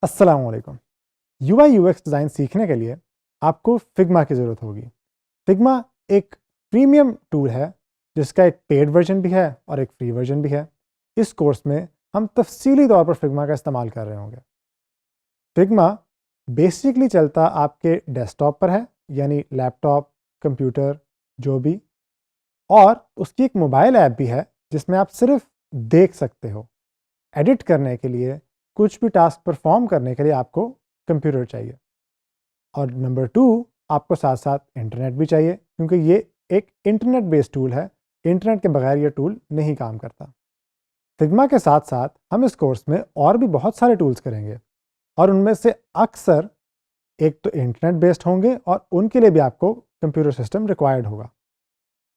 अस्सलाम वालेकुम। UI UX design सीखने के लिए आपको फिग्मा की ज़रूरत होगी। फिग्मा एक प्रीमियम टूल है जिसका एक पेड वर्जन भी है और एक फ्री वर्जन भी है। इस कोर्स में हम तफसीली तौर पर फिग्मा का इस्तेमाल कर रहे होंगे। फिग्मा बेसिकली चलता आपके डेस्कटॉप पर है, यानी लैपटॉप, कंप्यूटर, जो भी, और उसकी एक मोबाइल ऐप भी है जिसमें आप सिर्फ देख सकते हो। एडिट करने के लिए, कुछ भी टास्क परफॉर्म करने के लिए आपको कंप्यूटर चाहिए। और नंबर 2, आपको साथ साथ इंटरनेट भी चाहिए, क्योंकि ये एक इंटरनेट बेस्ड टूल है। इंटरनेट के बगैर ये टूल नहीं काम करता। फिग्मा के साथ साथ हम इस कोर्स में और भी बहुत सारे टूल्स करेंगे, और उनमें से अक्सर एक तो इंटरनेट बेस्ड होंगे और उनके लिए भी आपको कंप्यूटर सिस्टम रिक्वायर्ड होगा।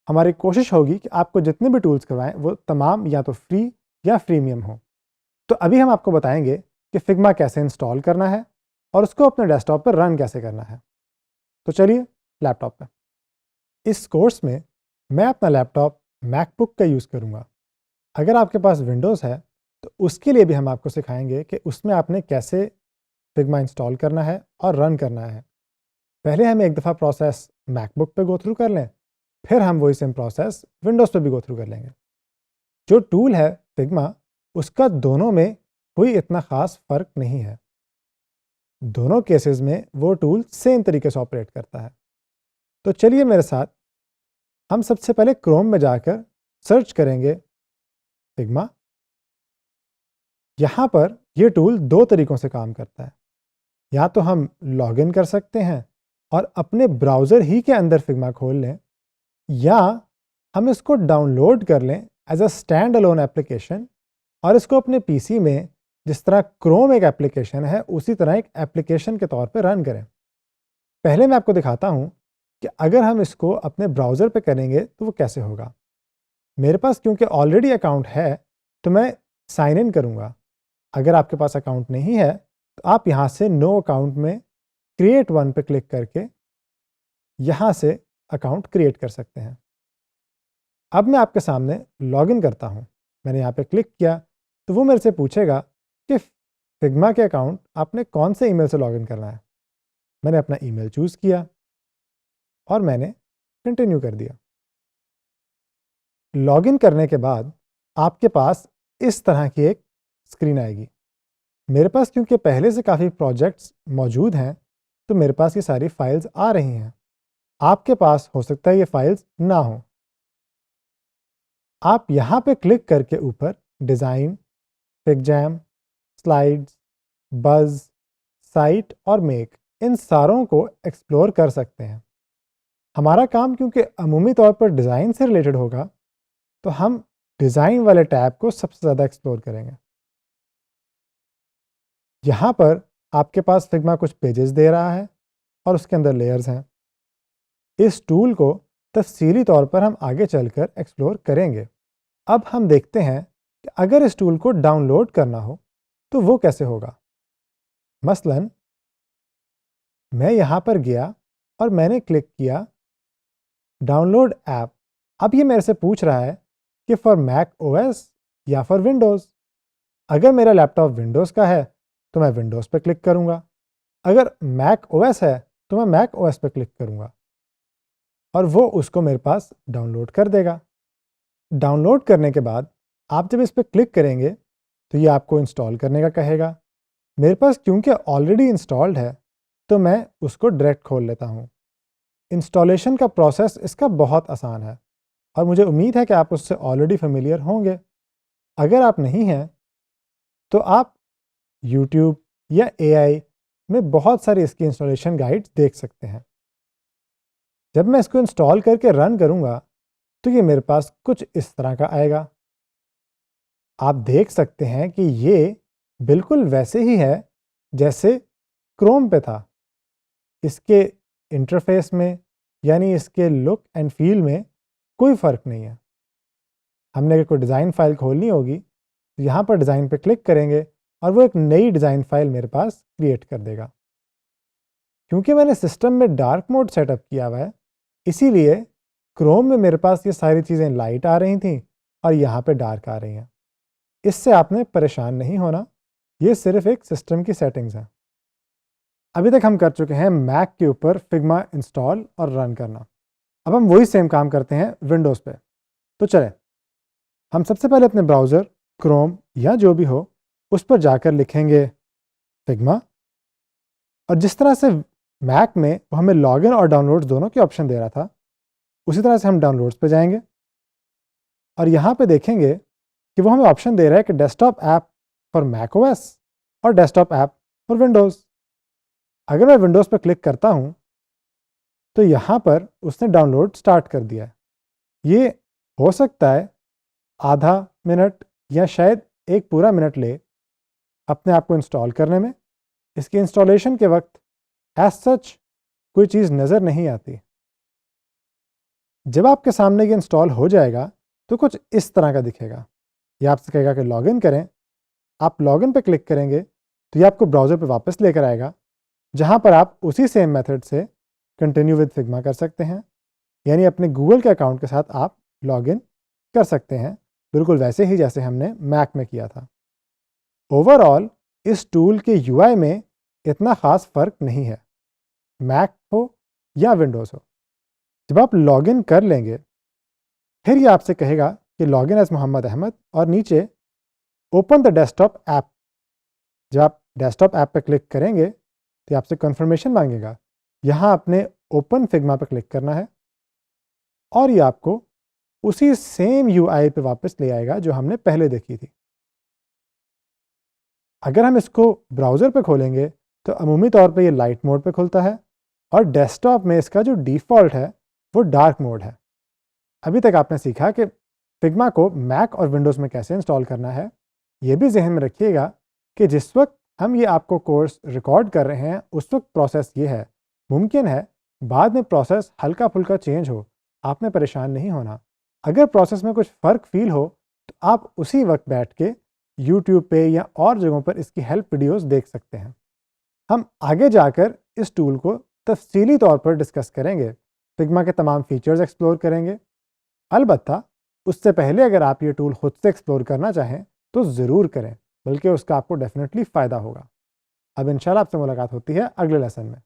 हमारी कोशिश होगी कि आपको जितने भी टूल्स करवाएं वो तमाम या तो फ्री या फ्रीमियम हो। तो अभी हम आपको बताएंगे कि फिग्मा कैसे इंस्टॉल करना है और उसको अपने डेस्कटॉप पर रन कैसे करना है। तो चलिए लैपटॉप पे। इस कोर्स में मैं अपना लैपटॉप मैकबुक का यूज़ करूँगा। अगर आपके पास विंडोज़ है तो उसके लिए भी हम आपको सिखाएंगे कि उसमें आपने कैसे फिग्मा इंस्टॉल करना है और रन करना है। पहले हम एक दफ़ा प्रोसेस मैकबुक पे गो थ्रू कर लें, फिर हम वही सेम प्रोसेस विंडोज़ पे भी गो थ्रू कर लेंगे। जो टूल है फिग्मा, उसका दोनों में कोई इतना ख़ास फ़र्क नहीं है। दोनों केसेस में वो टूल सेम तरीके से ऑपरेट करता है। तो चलिए मेरे साथ, हम सबसे पहले क्रोम में जाकर सर्च करेंगे फिग्मा। यहाँ पर ये टूल दो तरीक़ों से काम करता है। या तो हम लॉगिन कर सकते हैं और अपने ब्राउज़र ही के अंदर फिग्मा खोल लें, या हम इसको डाउनलोड कर लें as a standalone application और इसको अपने पीसी में, जिस तरह क्रोम एक एप्लीकेशन है, उसी तरह एक एप्लीकेशन के तौर पे रन करें। पहले मैं आपको दिखाता हूँ कि अगर हम इसको अपने ब्राउज़र पे करेंगे तो वो कैसे होगा। मेरे पास क्योंकि ऑलरेडी अकाउंट है तो मैं साइन इन करूँगा। अगर आपके पास अकाउंट नहीं है तो आप यहाँ से नो अकाउंट में क्रिएट वन पे क्लिक करके यहाँ से अकाउंट क्रिएट कर सकते हैं। अब मैं आपके सामने लॉगिन करता हूँ। मैंने यहाँ पे क्लिक किया तो वो मेरे से पूछेगा कि फिग्मा के अकाउंट आपने कौन से ईमेल से लॉगिन करना है। मैंने अपना ईमेल चूज़ किया और मैंने कंटिन्यू कर दिया। लॉगिन करने के बाद आपके पास इस तरह की एक स्क्रीन आएगी। मेरे पास क्योंकि पहले से काफ़ी प्रोजेक्ट्स मौजूद हैं तो मेरे पास ये सारी फाइल्स आ रही हैं। आपके पास हो सकता है ये फाइल्स ना हो। आप यहाँ पे क्लिक करके ऊपर डिज़ाइन, पिक्जैम, स्लाइड्स, बज़, साइट और मेक, इन सारों को एक्सप्लोर कर सकते हैं। हमारा काम क्योंकि अमूमी तौर पर डिज़ाइन से रिलेटेड होगा तो हम डिज़ाइन वाले टैब को सबसे ज़्यादा एक्सप्लोर करेंगे। यहाँ पर आपके पास फिग्मा कुछ पेजेस दे रहा है और उसके अंदर लेयर्स हैं। इस टूल को तफसीली तौर पर हम आगे चलकर एक्सप्लोर करेंगे। अब हम देखते हैं कि अगर इस टूल को डाउनलोड करना हो तो वो कैसे होगा। मसलन मैं यहाँ पर गया और मैंने क्लिक किया डाउनलोड ऐप। अब ये मेरे से पूछ रहा है कि फॉर मैक ओएस या फॉर विंडोज़। अगर मेरा लैपटॉप विंडोज़ का है तो मैं विंडोज़ पे क्लिक करूँगा। अगर मैक ओएस है तो मैं मैक ओएस पे क्लिक करूँगा और वो उसको मेरे पास डाउनलोड कर देगा। डाउनलोड करने के बाद आप जब इस पे क्लिक करेंगे तो ये आपको इंस्टॉल करने का कहेगा। मेरे पास क्योंकि ऑलरेडी इंस्टॉल्ड है तो मैं उसको डायरेक्ट खोल लेता हूँ। इंस्टॉलेशन का प्रोसेस इसका बहुत आसान है और मुझे उम्मीद है कि आप उससे ऑलरेडी फेमिलियर होंगे। अगर आप नहीं हैं तो आप यूट्यूब या एआई में बहुत सारी इसकी इंस्टॉलेशन गाइड्स देख सकते हैं। जब मैं इसको इंस्टॉल करके रन करूँगा तो ये मेरे पास कुछ इस तरह का आएगा। आप देख सकते हैं कि ये बिल्कुल वैसे ही है जैसे क्रोम पे था। इसके इंटरफेस में, यानी इसके लुक एंड फील में कोई फ़र्क नहीं है। हमने अगर कोई डिज़ाइन फ़ाइल खोलनी होगी तो यहाँ पर डिज़ाइन पे क्लिक करेंगे और वो एक नई डिज़ाइन फ़ाइल मेरे पास क्रिएट कर देगा। क्योंकि मैंने सिस्टम में डार्क मोड सेटअप किया हुआ है, इसीलिए क्रोम में मेरे पास ये सारी चीज़ें लाइट आ रही थी और यहाँ पे डार्क आ रही हैं। इससे आपने परेशान नहीं होना। ये सिर्फ एक सिस्टम की सेटिंग्स है। अभी तक हम कर चुके हैं मैक के ऊपर फिग्मा इंस्टॉल और रन करना। अब हम वही सेम काम करते हैं विंडोज़ पे। तो चलें, हम सबसे पहले अपने ब्राउज़र क्रोम या जो भी हो उस पर जाकर लिखेंगे फिग्मा, और जिस तरह से मैक में वो हमें लॉगिन और डाउनलोड्स दोनों के ऑप्शन दे रहा था, उसी तरह से हम डाउनलोड्स पे जाएंगे और यहाँ पे देखेंगे कि वो हमें ऑप्शन दे रहा है कि desktop app for Mac OS और डेस्कटॉप ऐप फॉर विंडोज़। अगर मैं विंडोज़ पर क्लिक करता हूँ तो यहाँ पर उसने डाउनलोड स्टार्ट कर दिया है। ये हो सकता है आधा मिनट या शायद एक पूरा मिनट ले अपने आप को इंस्टॉल करने में। इसके इंस्टॉलेशन के वक्त एज सच कोई चीज़ नज़र नहीं आती। जब आपके सामने ये इंस्टॉल हो जाएगा तो कुछ इस तरह का दिखेगा। ये आपसे कहेगा कि लॉगिन करें। आप लॉगिन पे क्लिक करेंगे तो ये आपको ब्राउज़र पे वापस लेकर आएगा, जहाँ पर आप उसी सेम मेथड से कंटिन्यू विद फिग्मा कर सकते हैं। यानी अपने गूगल के अकाउंट के साथ आप लॉगिन कर सकते हैं, बिल्कुल वैसे ही जैसे हमने मैक में किया था। ओवरऑल इस टूल के यूआई में इतना ख़ास फ़र्क नहीं है, मैक हो या विंडोज़ हो। जब आप लॉगिन कर लेंगे फिर ये आपसे कहेगा कि लॉगिन एज मोहम्मद अहमद और नीचे ओपन द डेस्कटॉप ऐप। जब आप डेस्कटॉप ऐप पर क्लिक करेंगे तो ये आपसे कन्फर्मेशन मांगेगा। यहाँ आपने ओपन फिग्मा पर क्लिक करना है और ये आपको उसी सेम यूआई पे वापस ले आएगा जो हमने पहले देखी थी। अगर हम इसको ब्राउज़र पे खोलेंगे तो अमूमी तौर पे ये लाइट मोड पे खुलता है और डेस्कटॉप में इसका जो डिफ़ॉल्ट है वो डार्क मोड है। अभी तक आपने सीखा कि फिग्मा को मैक और विंडोज़ में कैसे इंस्टॉल करना है। ये भी ज़हन में रखिएगा कि जिस वक्त हम ये आपको कोर्स रिकॉर्ड कर रहे हैं उस वक्त प्रोसेस ये है। मुमकिन है बाद में प्रोसेस हल्का फुल्का चेंज हो, आपने परेशान नहीं होना। अगर प्रोसेस में कुछ फ़र्क फील हो तो आप उसी वक्त बैठ के यूट्यूब पे या और जगहों पर इसकी हेल्प वीडियोस देख सकते हैं। हम आगे जाकर इस टूल को तफसीली तौर पर डिस्कस करेंगे, फिग्मा के तमाम फीचर्स एक्सप्लोर करेंगे। अलबत्ता उससे पहले अगर आप ये टूल खुद से एक्सप्लोर करना चाहें तो ज़रूर करें, बल्कि उसका आपको डेफिनेटली फ़ायदा होगा। अब इंशाल्लाह आपसे मुलाकात होती है अगले लेसन में।